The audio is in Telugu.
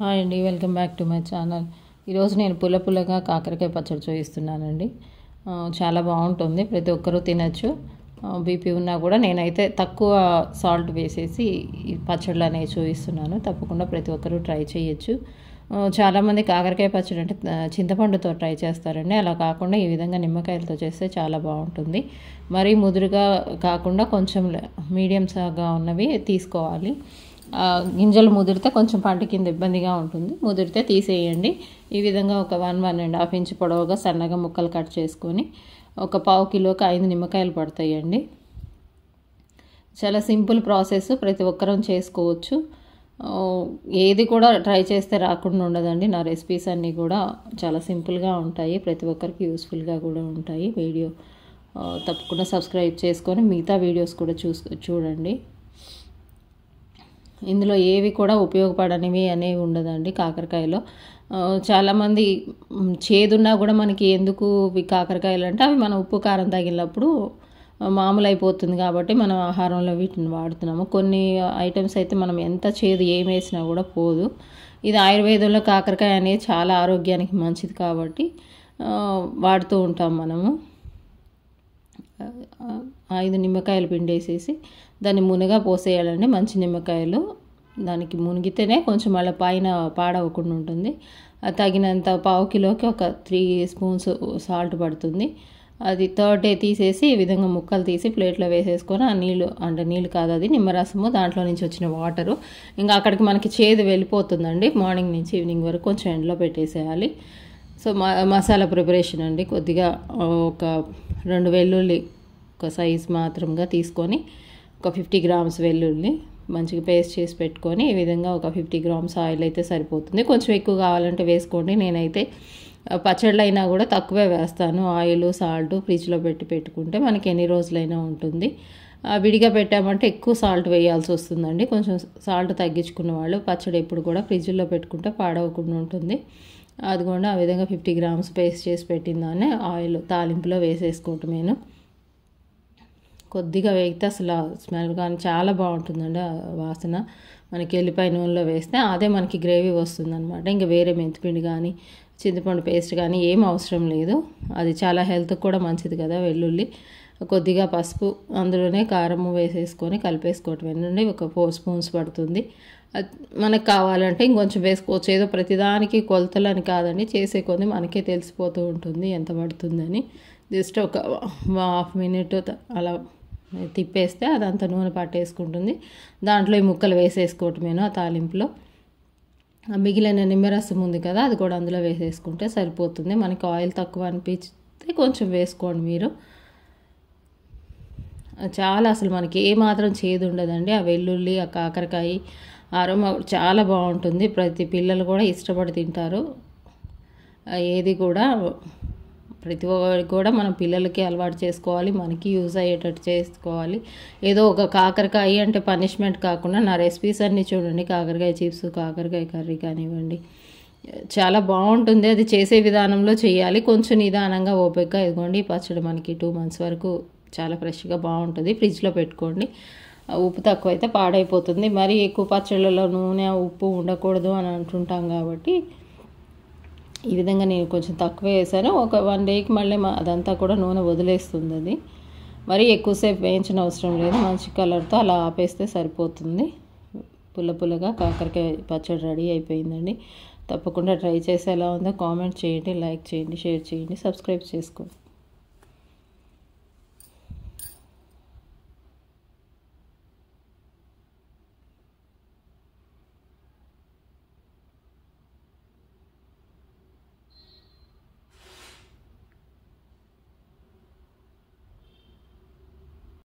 హాయ్ అండి, welcome back to my channel. ఈరోజు నేను పుల్లగా కాకరకాయ పచ్చడి చూపిస్తున్నానండి. చాలా బాగుంటుంది, ప్రతి ఒక్కరూ తినచ్చు. బీపీ ఉన్నా కూడా నేనైతే తక్కువ సాల్ట్ వేసేసి ఈ పచ్చళ్ళు అనేవి చూపిస్తున్నాను. తప్పకుండా ప్రతి ఒక్కరూ ట్రై చేయొచ్చు. చాలామంది కాకరకాయ పచ్చడి అంటే చింతపండుతో ట్రై చేస్తారండి. అలా కాకుండా ఈ విధంగా నిమ్మకాయలతో చేస్తే చాలా బాగుంటుంది. మరీ ముదురుగా కాకుండా కొంచెం మీడియంగా ఉన్నవి తీసుకోవాలి. గింజలు ముదిరితే కొంచెం పంట కింద ఇబ్బందిగా ఉంటుంది, ముదిరితే తీసేయండి. ఈ విధంగా ఒక 1.5 ఇంచ్ పొడవుగా సన్నగా ముక్కలు కట్ చేసుకొని ఒక 1/2 కిలోకి 5 నిమ్మకాయలు పడతాయండి. చాలా సింపుల్ ప్రాసెస్, ప్రతి ఒక్కరూ చేసుకోవచ్చు. ఏది కూడా ట్రై చేస్తే రాకుండా ఉండదండి. నా రెసిపీస్ అన్నీ కూడా చాలా సింపుల్గా ఉంటాయి, ప్రతి ఒక్కరికి యూస్ఫుల్గా కూడా ఉంటాయి. వీడియో తప్పకుండా సబ్స్క్రైబ్ చేసుకొని మిగతా వీడియోస్ కూడా చూడండి. ఇందులో ఏవి కూడా ఉపయోగపడనివి అనేవి ఉండదండి కాకరకాయలో. చాలామంది చేదున్నా కూడా మనకి ఎందుకు కాకరకాయలు అంటే అవి మనం ఉప్పు కారం తగిలినప్పుడు మామూలు అయిపోతుంది కాబట్టి మనం ఆహారంలో వీటిని వాడుతున్నాము. కొన్ని ఐటమ్స్ అయితే మనం ఎంత చేదు ఏం వేసినా కూడా పోదు. ఇది ఆయుర్వేదంలో కాకరకాయ అనేది చాలా ఆరోగ్యానికి మంచిది కాబట్టి వాడుతూ ఉంటాం మనము. 5 నిమ్మకాయలు పిండేసేసి దాన్ని మునగా పోసేయాలండి. మంచి నిమ్మకాయలు దానికి మునిగితేనే కొంచెం మళ్ళీ పైన పాడవకుండా ఉంటుంది. తగినంత 1/2 కిలోకి ఒక 3 స్పూన్స్ సాల్ట్ పడుతుంది. అది థర్డ్ డే తీసేసి ఈ విధంగా ముక్కలు తీసి ప్లేట్లో వేసేసుకొని ఆ నీళ్ళు కాదు, అది నిమ్మరసము, దాంట్లో నుంచి వచ్చిన వాటరు ఇంకా అక్కడికి మనకి చేదు వెళ్ళిపోతుందండి. మార్నింగ్ నుంచి ఈవినింగ్ వరకు కొంచెం ఎండలో పెట్టేసేయాలి. సో మసాలా ప్రిపరేషన్ అండి. కొద్దిగా ఒక 2 వెల్లుల్లి ఒక సైజ్ మాత్రంగా తీసుకొని ఒక 50 గ్రామ్స్ వెల్లుల్లి మంచిగా పేస్ట్ చేసి పెట్టుకొని ఈ విధంగా ఒక 50 గ్రామ్స్ ఆయిల్ అయితే సరిపోతుంది. కొంచెం ఎక్కువ కావాలంటే వేసుకోండి. నేనైతే పచ్చళ్ళు అయినా కూడా తక్కువే వేస్తాను. ఆయిల్ సాల్ట్ ఫ్రిడ్జ్లో పెట్టుకుంటే మనకి ఎన్ని రోజులైనా ఉంటుంది. విడిగా పెట్టామంటే ఎక్కువ సాల్ట్ వేయాల్సి వస్తుందండి. కొంచెం సాల్ట్ తగ్గించుకున్న వాళ్ళు పచ్చడి ఎప్పుడు కూడా ఫ్రిడ్జ్లో పెట్టుకుంటే పాడవకుండా ఉంటుంది. అదిగోండి ఆ విధంగా 50 గ్రామ్స్ పేస్ట్ చేసి పెట్టిందాన్ని ఆయిల్ తాలింపులో వేసేసుకోవటమేను. కొద్దిగా వేగితే అసలు స్మెల్ కానీ చాలా బాగుంటుందండి. వాసన మనకి ఎల్లిపాయ నూనెలో వేస్తే అదే మనకి గ్రేవీ వస్తుందన్నమాట. ఇంకా వేరే మెంతిపిండి కానీ చింతపండు పేస్ట్ కానీ ఏం అవసరం లేదు. అది చాలా హెల్త్కి కూడా మంచిది కదా. వెల్లుల్లి కొద్దిగా పసుపు అందులోనే కారము వేసేసుకొని కలిపేసుకోవటం ఏంటంటే ఒక 4 స్పూన్స్ పడుతుంది. మనకు కావాలంటే ఇంకొంచెం వేసుకోవచ్చు. ఏదో ప్రతిదానికి కొలతలని కాదండి, చేసే కొద్ది మనకే తెలిసిపోతూ ఉంటుంది ఎంత పడుతుందని. జస్ట్ ఒక 1/2 మినిట్ అలా తిప్పేస్తే అదంతా నూనె పట్టేసుకుంటుంది. దాంట్లో ఈ ముక్కలు వేసేసుకోవటమేను. ఆ తాలింపులో మిగిలిన నిమ్మరసం ఉంది కదా, అది కూడా అందులో వేసేసుకుంటే సరిపోతుంది. మనకి ఆయిల్ తక్కువ అనిపిస్తే కొంచెం వేసుకోండి మీరు. చాలా అసలు మనకి ఏమాత్రం చేదు ఉండదండి. ఆ వెల్లుల్లి ఆ కాకరకాయ ఆరోమా చాలా బాగుంటుంది. ప్రతి పిల్లలు కూడా ఇష్టపడి తింటారు. ఏది కూడా ప్రతి ఒక్కరికి కూడా మనం పిల్లలకి అలవాటు చేసుకోవాలి, మనకి యూజ్ అయ్యేటట్టు చేసుకోవాలి. ఏదో ఒక కాకరకాయ అంటే పనిష్మెంట్ కాకుండా నా రెసిపీస్ అన్నీ చూడండి. కాకరకాయ చిప్స్, కాకరకాయ కర్రీ కానివ్వండి, చాలా బాగుంటుంది. అది చేసే విధానంలో చేయాలి, కొంచెం నిదానంగా ఓపికగా. ఇదిగోండి పచ్చడి మనకి 2 months వరకు చాలా ఫ్రెష్గా బాగుంటుంది. ఫ్రిడ్జ్లో పెట్టుకోండి. ఉప్పు తక్కువ అయితే పాడైపోతుంది. మరి ఎక్కువ పచ్చళ్ళలో నూనె ఉప్పు ఉండకూడదు అని అంటుంటాం కాబట్టి ఈ విధంగా నేను కొంచెం తక్కువ వేసాను. ఒక 1 డేకి మళ్ళీ అదంతా కూడా నూనె వదిలేస్తుంది. అది మరి ఎక్కువసేపు వేయించిన అవసరం లేదు. మంచి కలర్తో అలా ఆపేస్తే సరిపోతుంది. పుల్లగా కాకరకాయ పచ్చడి రెడీ అయిపోయిందండి. తప్పకుండా ట్రై చేసి ఎలా ఉందో కామెంట్ చేయండి, లైక్ చేయండి, షేర్ చేయండి, సబ్స్క్రైబ్ చేసుకోండి.